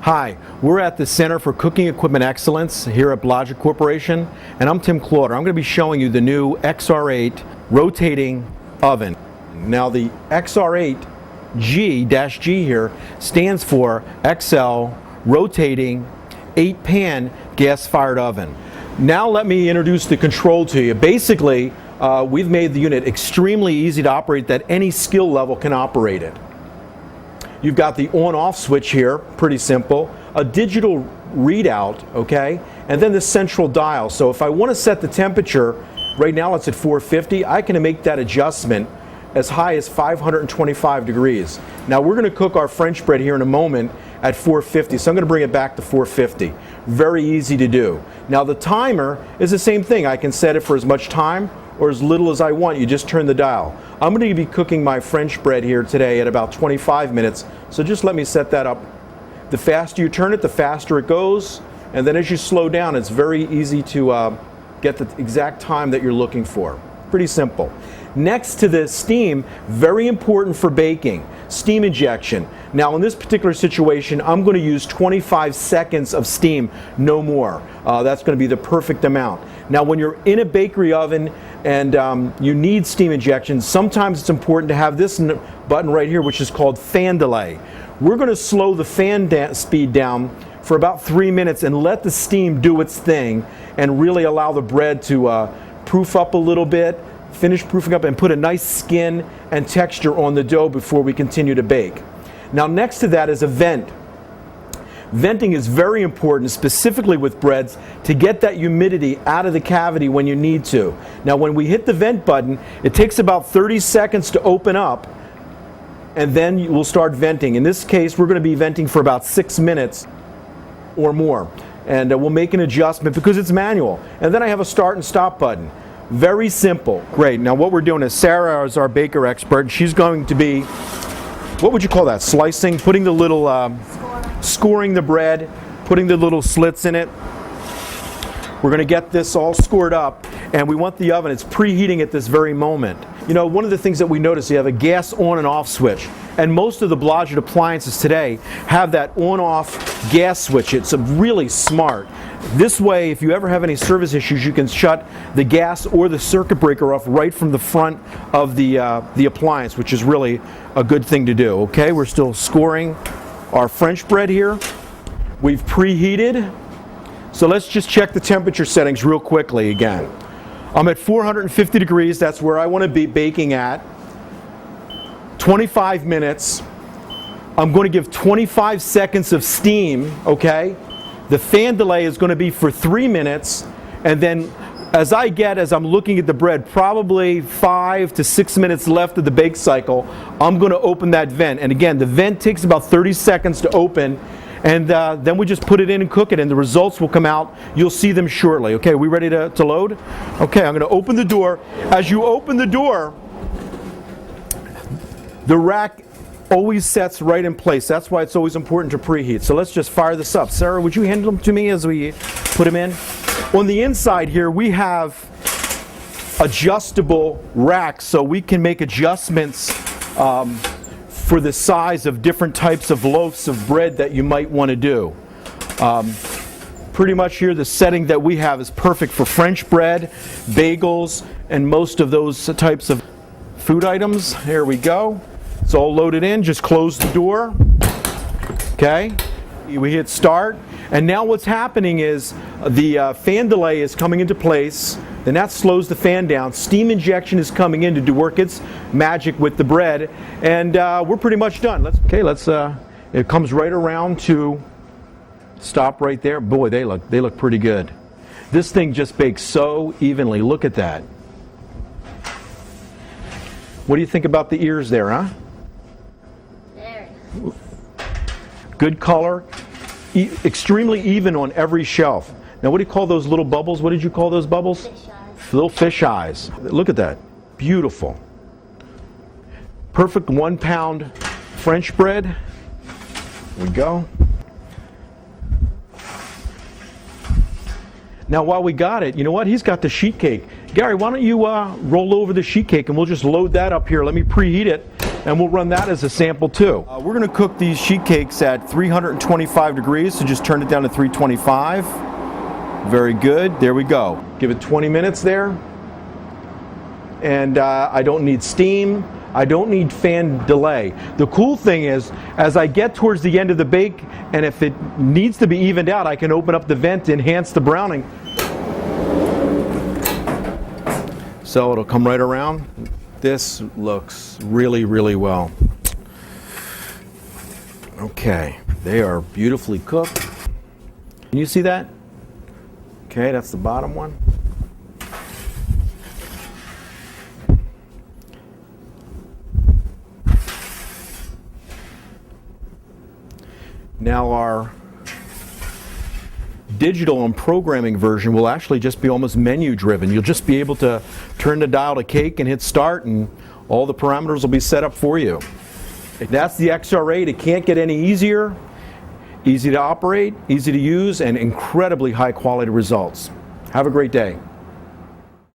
Hi, we're at the Center for Cooking Equipment Excellence here at Blodgett Corporation, and I'm Tim Clauder. I'm going to be showing you the new XR8 rotating oven. Now the XR8G here stands for XL Rotating 8-Pan Gas-Fired Oven. Now let me introduce the control to you. Basically, we've made the unit extremely easy to operate that any skill level can operate it. You've got the on-off switch here, pretty simple, a digital readout, okay, and then the central dial. So if I want to set the temperature, right now it's at 450, I can make that adjustment as high as 525 degrees. Now we're going to cook our French bread here in a moment at 450, so I'm going to bring it back to 450. Very easy to do. Now the timer is the same thing. I can set it for as much time or as little as I want. You just turn the dial. I'm going to be cooking my French bread here today at about 25 minutes, so just let me set that up. The faster you turn it, the faster it goes, and then as you slow down, it's very easy to get the exact time that you're looking for. Pretty simple. Next to the steam, very important for baking, steam injection. Now in this particular situation, I'm going to use 25 seconds of steam, no more. That's going to be the perfect amount. Now when you're in a bakery oven and you need steam injection, sometimes it's important to have this button right here, which is called fan delay. We're going to slow the fan speed down for about 3 minutes and let the steam do its thing and really allow the bread to proof up a little bit, finish proofing up, and put a nice skin and texture on the dough before we continue to bake. Now next to that is a vent. Venting is very important, specifically with breads, to get that humidity out of the cavity when you need to. Now when we hit the vent button, it takes about 30 seconds to open up, and then we'll start venting. In this case, we're going to be venting for about 6 minutes or more. And we'll make an adjustment because it's manual. And then I have a start and stop button. Very simple. Great. Now what we're doing is Sarah is our baker expert, and she's going to be, what would you call that, slicing, putting the little, scoring the bread, putting the little slits in it. We're going to get this all scored up, and we want the oven, it's preheating at this very moment. You know, one of the things that we notice, you have a gas on and off switch, and most of the Blodgett appliances today have that on-off gas switch. It's really smart. This way, if you ever have any service issues, you can shut the gas or the circuit breaker off right from the front of the appliance, which is really a good thing to do. Okay, we're still scoring our French bread here. We've preheated. So let's just check the temperature settings real quickly again. I'm at 450 degrees. That's where I want to be baking at. 25 minutes. I'm going to give 25 seconds of steam, okay? The fan delay is going to be for 3 minutes, and then as I'm looking at the bread, probably 5 to 6 minutes left of the bake cycle, I'm going to open that vent. And again, the vent takes about 30 seconds to open, and then we just put it in and cook it, and the results will come out. You'll see them shortly. Okay, are we ready to load? Okay, I'm going to open the door. As you open the door, the rack always sets right in place. That's why it's always important to preheat. So let's just fire this up. Sarah, would you hand them to me as we put them in? On the inside here, we have adjustable racks, so we can make adjustments for the size of different types of loaves of bread that you might want to do. Pretty much here, the setting that we have is perfect for French bread, bagels, and most of those types of food items. Here we go. It's all loaded in. Just close the door. Okay. We hit start. And now what's happening is the fan delay is coming into place. Then that slows the fan down. Steam injection is coming in to do work its magic with the bread. And we're pretty much done. It comes right around to stop right there. Boy, they look pretty good. This thing just bakes so evenly. Look at that. What do you think about the ears there, huh? Good color, extremely even on every shelf. Now what do you call those little bubbles? What did you call those bubbles? Fish eyes. Little fish eyes. Look at that. Beautiful. Perfect 1 pound French bread. Here we go. Now while we got it, you know what? He's got the sheet cake. Gary, why don't you roll over the sheet cake and we'll just load that up here. Let me preheat it. and we'll run that as a sample too. We're going to cook these sheet cakes at 325 degrees, so just turn it down to 325. Very good. There we go. Give it 20 minutes there. And I don't need steam. I don't need fan delay. The cool thing is, as I get towards the end of the bake, and if it needs to be evened out, I can open up the vent to enhance the browning. So it'll come right around. This looks really, really well. Okay, they are beautifully cooked. Can you see that? Okay, that's the bottom one. Now our digital and programming version will actually just be almost menu driven. You'll just be able to turn the dial to cake and hit start, and all the parameters will be set up for you. That's the XR8. It can't get any easier. Easy to operate, easy to use, and incredibly high quality results. Have a great day.